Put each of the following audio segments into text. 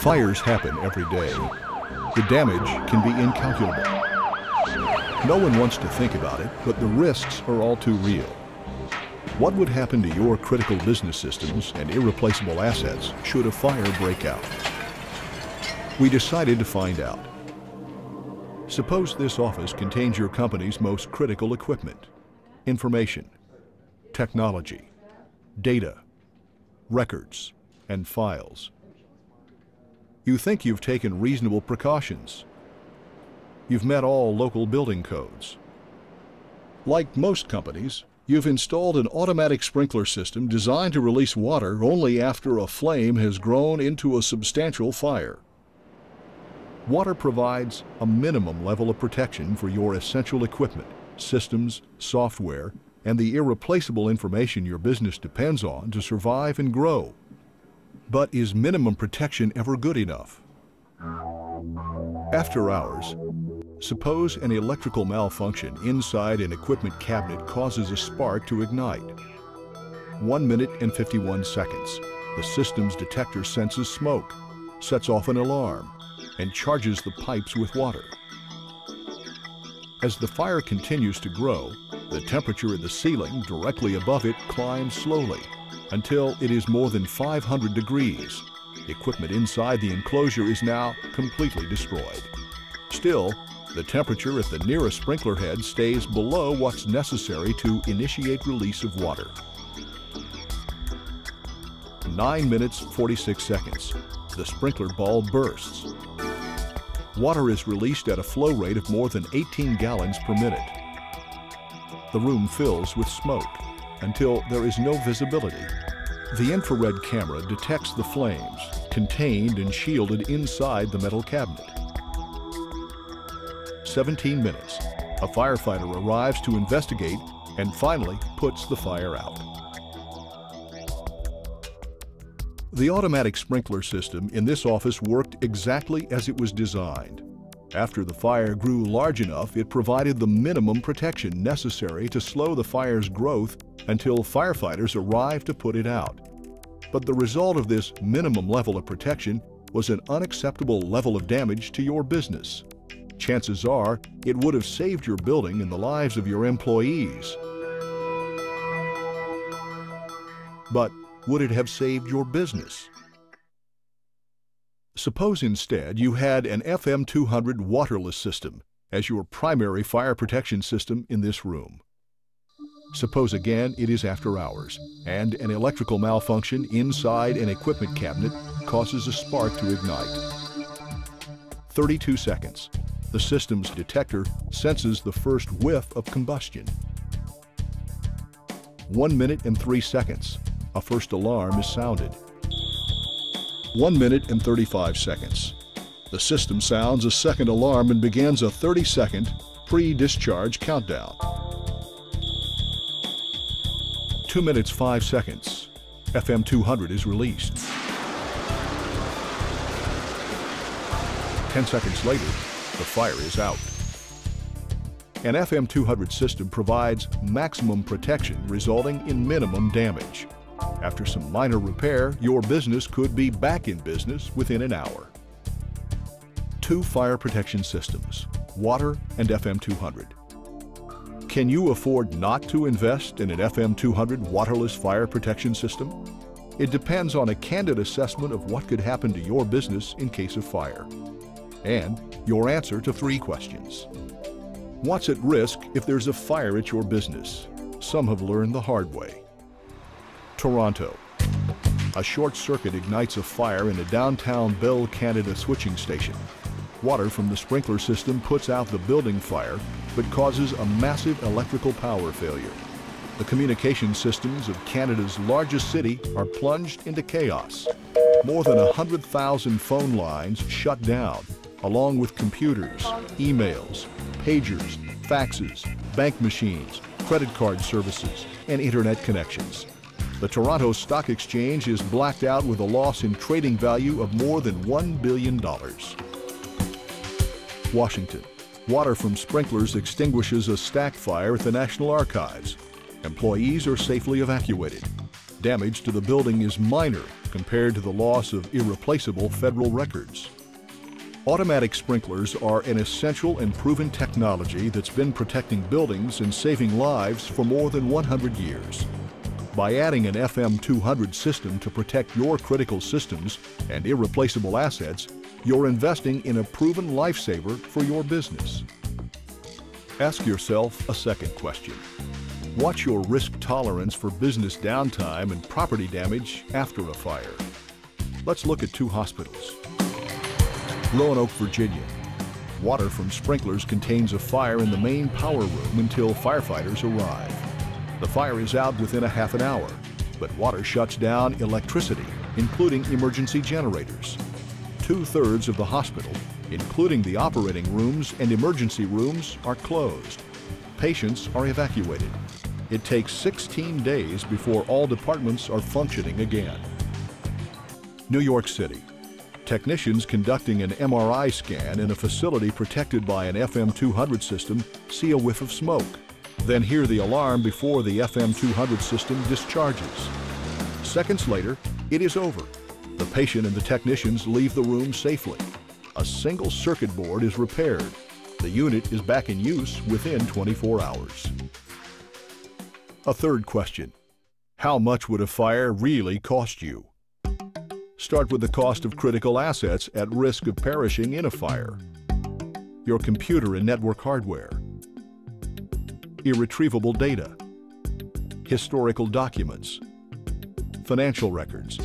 Fires happen every day. The damage can be incalculable. No one wants to think about it, but the risks are all too real. What would happen to your critical business systems and irreplaceable assets should a fire break out? We decided to find out. Suppose this office contains your company's most critical equipment, information, technology, data, records, and files. You think you've taken reasonable precautions. You've met all local building codes. Like most companies, you've installed an automatic sprinkler system designed to release water only after a flame has grown into a substantial fire. Water provides a minimum level of protection for your essential equipment, systems, software, and the irreplaceable information your business depends on to survive and grow. But is minimum protection ever good enough? After hours, suppose an electrical malfunction inside an equipment cabinet causes a spark to ignite. 1 minute and 51 seconds. The system's detector senses smoke, sets off an alarm, and charges the pipes with water. As the fire continues to grow, the temperature in the ceiling directly above it climbs slowly until it is more than 500 degrees. Equipment inside the enclosure is now completely destroyed. Still, the temperature at the nearest sprinkler head stays below what's necessary to initiate release of water. 9 minutes, 46 seconds. The sprinkler ball bursts. Water is released at a flow rate of more than 18 gallons per minute. The room fills with smoke until there is no visibility. The infrared camera detects the flames, contained and shielded inside the metal cabinet. 17 minutes. A firefighter arrives to investigate and finally puts the fire out. The automatic sprinkler system in this office worked exactly as it was designed. After the fire grew large enough, it provided the minimum protection necessary to slow the fire's growth until firefighters arrived to put it out. But the result of this minimum level of protection was an unacceptable level of damage to your business. Chances are it would have saved your building and the lives of your employees. But would it have saved your business? Suppose instead you had an FM200 waterless system as your primary fire protection system in this room. Suppose again it is after hours and an electrical malfunction inside an equipment cabinet causes a spark to ignite. 32 seconds. The system's detector senses the first whiff of combustion. 1 minute and 3 seconds. A first alarm is sounded. 1 minute and 35 seconds. The system sounds a second alarm and begins a 30-second pre-discharge countdown. 2 minutes 5 seconds. FM200 is released. 10 seconds later, the fire is out. An FM200 system provides maximum protection resulting in minimum damage. After some minor repair, your business could be back in business within an hour. 2 fire protection systems, water and FM200. Can you afford not to invest in an FM200 waterless fire protection system? It depends on a candid assessment of what could happen to your business in case of fire. And your answer to 3 questions. What's at risk if there's a fire at your business? Some have learned the hard way. Toronto. A short circuit ignites a fire in a downtown Bell Canada switching station. Water from the sprinkler system puts out the building fire, but causes a massive electrical power failure. The communication systems of Canada's largest city are plunged into chaos. More than 100,000 phone lines shut down, along with computers, emails, pagers, faxes, bank machines, credit card services, and internet connections. The Toronto Stock Exchange is blacked out with a loss in trading value of more than $1 billion. Washington. Water from sprinklers extinguishes a stack fire at the National Archives. Employees are safely evacuated. Damage to the building is minor, compared to the loss of irreplaceable federal records. Automatic sprinklers are an essential and proven technology that's been protecting buildings and saving lives for more than 100 years. By adding an FM200 system to protect your critical systems and irreplaceable assets, you're investing in a proven lifesaver for your business. Ask yourself a second question. What's your risk tolerance for business downtime and property damage after a fire? Let's look at two hospitals. Roanoke, Virginia. Water from sprinklers contains a fire in the main power room until firefighters arrive. The fire is out within a half an hour, but water shuts down electricity, including emergency generators. 2/3 of the hospital, including the operating rooms and emergency rooms, are closed. Patients are evacuated. It takes 16 days before all departments are functioning again. New York City. Technicians conducting an MRI scan in a facility protected by an FM200 system see a whiff of smoke, then hear the alarm before the FM200 system discharges. Seconds later, it is over. The patient and the technicians leave the room safely. A single circuit board is repaired. The unit is back in use within 24 hours. A third question. How much would a fire really cost you? Start with the cost of critical assets at risk of perishing in a fire. Your computer and network hardware, irretrievable data, historical documents, financial records,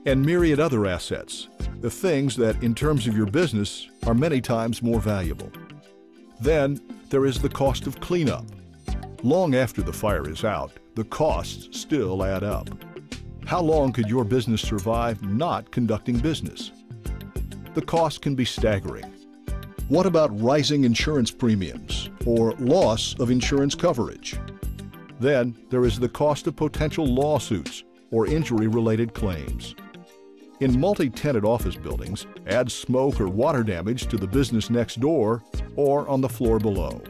and myriad other assets, the things that, in terms of your business, are many times more valuable. Then, there is the cost of cleanup. Long after the fire is out, the costs still add up. How long could your business survive not conducting business? The cost can be staggering. What about rising insurance premiums or loss of insurance coverage? Then there is the cost of potential lawsuits or injury-related claims. In multi-tenant office buildings, add smoke or water damage to the business next door or on the floor below.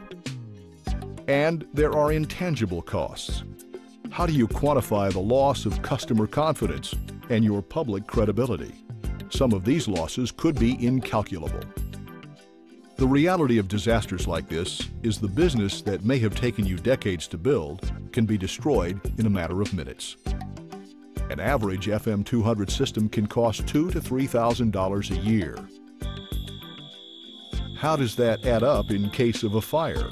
And there are intangible costs. How do you quantify the loss of customer confidence and your public credibility? Some of these losses could be incalculable. The reality of disasters like this is the business that may have taken you decades to build can be destroyed in a matter of minutes. An average FM200 system can cost $2,000 to $3,000 a year. How does that add up in case of a fire?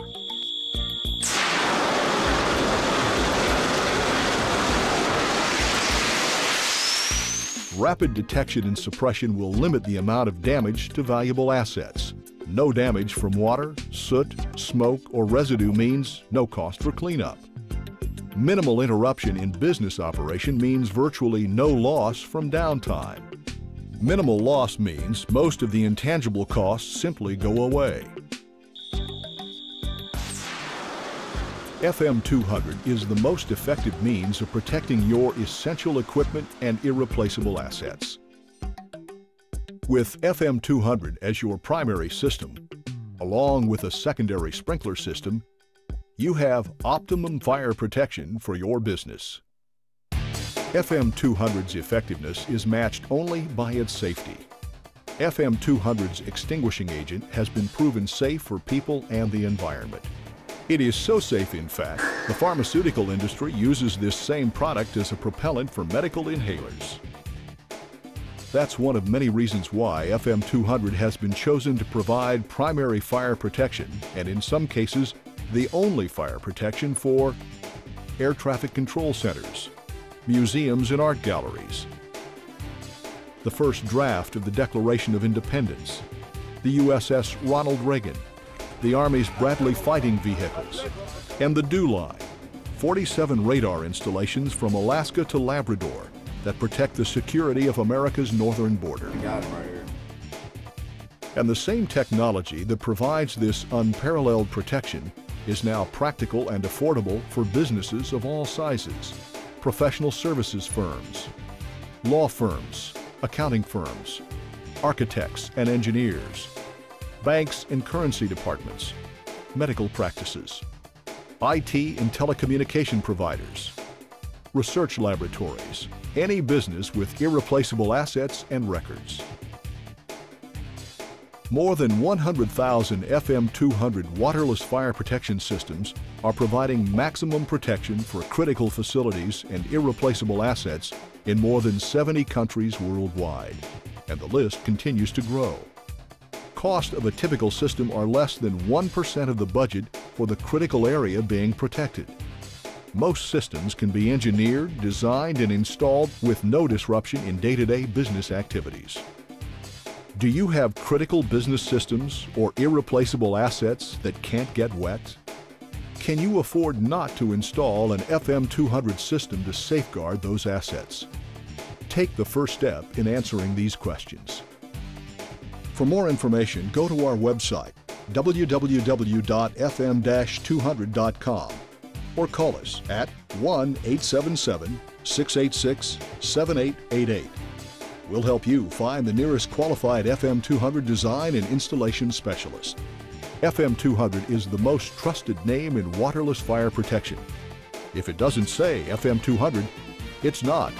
Rapid detection and suppression will limit the amount of damage to valuable assets. No damage from water, soot, smoke, or residue means no cost for cleanup. Minimal interruption in business operation means virtually no loss from downtime. Minimal loss means most of the intangible costs simply go away. FM200 is the most effective means of protecting your essential equipment and irreplaceable assets. With FM200 as your primary system, along with a secondary sprinkler system, you have optimum fire protection for your business. FM200's effectiveness is matched only by its safety. FM200's extinguishing agent has been proven safe for people and the environment. It is so safe, in fact, the pharmaceutical industry uses this same product as a propellant for medical inhalers. That's one of many reasons why FM200 has been chosen to provide primary fire protection, and in some cases, the only fire protection for air traffic control centers, museums and art galleries, the first draft of the Declaration of Independence, the USS Ronald Reagan, the Army's Bradley fighting vehicles, and the DEW Line, 47 radar installations from Alaska to Labrador that protect the security of America's northern border. And the same technology that provides this unparalleled protection is now practical and affordable for businesses of all sizes, professional services firms, law firms, accounting firms, architects and engineers, banks and currency departments, medical practices, IT and telecommunication providers, research laboratories, any business with irreplaceable assets and records. More than 100,000 FM200 waterless fire protection systems are providing maximum protection for critical facilities and irreplaceable assets in more than 70 countries worldwide, and the list continues to grow. Cost of a typical system are less than 1% of the budget for the critical area being protected. Most systems can be engineered, designed, and installed with no disruption in day-to-day business activities. Do you have critical business systems or irreplaceable assets that can't get wet? Can you afford not to install an FM200 system to safeguard those assets? Take the first step in answering these questions. For more information, go to our website, www.fm-200.com, or call us at 1-877-686-7888. We'll help you find the nearest qualified FM200 design and installation specialist. FM200 is the most trusted name in waterless fire protection. If it doesn't say FM200, it's not.